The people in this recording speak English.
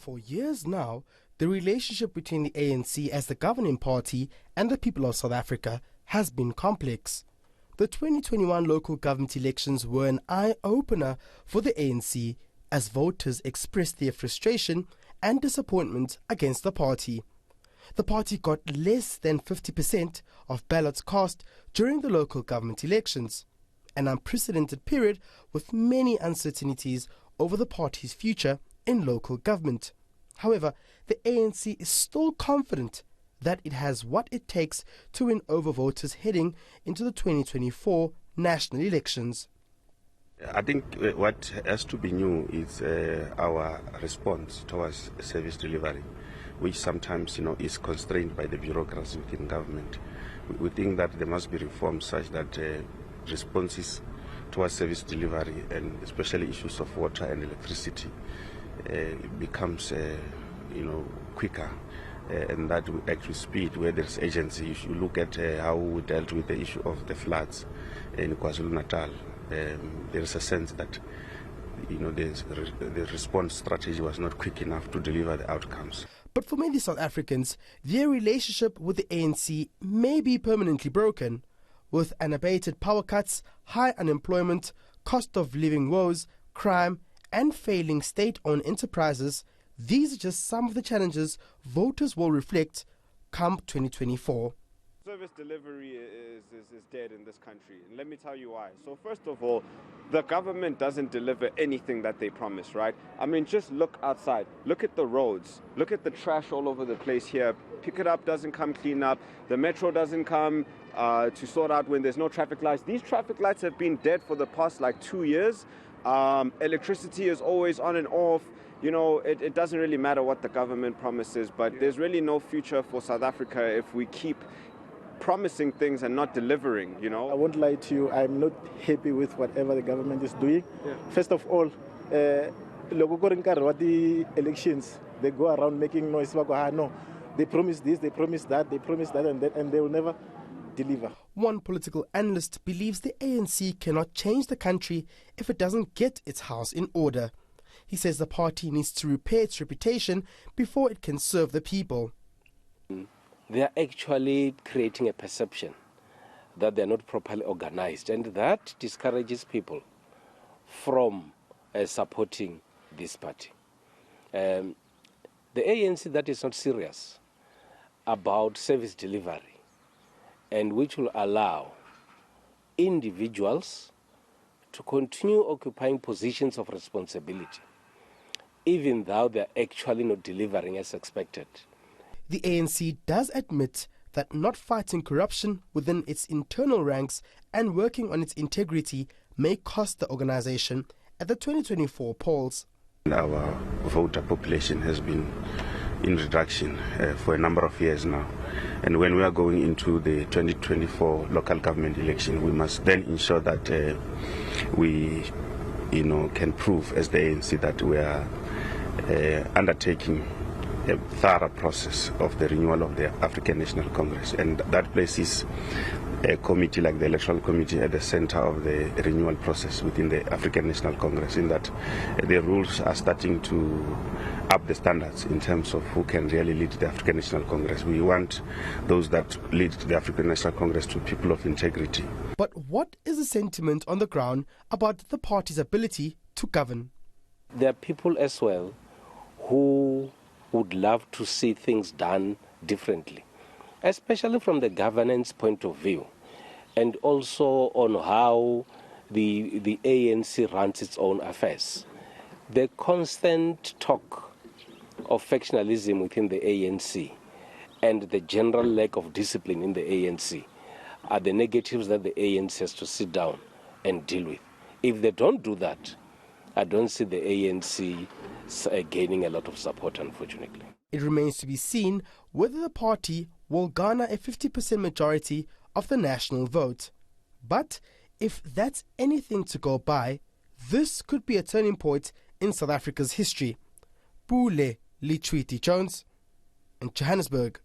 For years now, the relationship between the ANC as the governing party and the people of South Africa has been complex. The 2021 local government elections were an eye-opener for the ANC as voters expressed their frustration and disappointment against the party. The party got less than 50% of ballots cast during the local government elections, an unprecedented period with many uncertainties over the party's future in local government. However, the ANC is still confident that it has what it takes to win over voters heading into the 2024 national elections. I think what has to be new is our response towards service delivery, which sometimes, is constrained by the bureaucracy within government. We think that there must be reforms such that responses towards service delivery, and especially issues of water and electricity, becomes quicker, and that will actually speed where there's agency. If you look at how we dealt with the issue of the floods in KwaZulu-Natal, there is a sense that the response strategy was not quick enough to deliver the outcomes. But for many South Africans, their relationship with the ANC may be permanently broken. With unabated power cuts, high unemployment, cost of living woes, crime, and failing state-owned enterprises, these are just some of the challenges voters will reflect come 2024. Service delivery is dead in this country, and let me tell you why. So first of all, the government doesn't deliver anything that they promise, right? I mean, just look outside. Look at the roads. Look at the trash all over the place here. Pick it up doesn't come clean up. The metro doesn't come to sort out when there's no traffic lights. These traffic lights have been dead for the past 2 years. Electricity is always on and off. It doesn't really matter what the government promises, but there's really no future for South Africa if we keep promising things and not delivering, I won't lie to you, I'm not happy with whatever the government is doing. Yeah. First of all, the elections, they go around making noise. No, they promise this, they promise that, and they will never deliver. One political analyst believes the ANC cannot change the country if it doesn't get its house in order. He says the party needs to repair its reputation before it can serve the people. They are actually creating a perception that they are not properly organized, and that discourages people from supporting this party. The ANC that is not serious about service delivery and which will allow individuals to continue occupying positions of responsibility, even though they are actually not delivering as expected. The ANC does admit that not fighting corruption within its internal ranks and working on its integrity may cost the organization at the 2024 polls. Our voter population has been in reduction for a number of years now. And when we are going into the 2024 local government election, we must then ensure that we can prove as the ANC that we are undertaking a thorough process of the renewal of the African National Congress, and that places a committee like the Electoral Committee at the center of the renewal process within the African National Congress, in that the rules are starting to up the standards in terms of who can really lead the African National Congress. We want those that lead the African National Congress to people of integrity. But what is the sentiment on the ground about the party's ability to govern? There are people as well who would love to see things done differently, especially from the governance point of view, and also on how the ANC runs its own affairs. The constant talk of factionalism within the ANC and the general lack of discipline in the ANC are the negatives that the ANC has to sit down and deal with. If they don't do that, I don't see the ANC gaining a lot of support, unfortunately. It remains to be seen whether the party will garner a 50% majority of the national vote. But if that's anything to go by, this could be a turning point in South Africa's history. Pule Letshwiti-Jones in Johannesburg.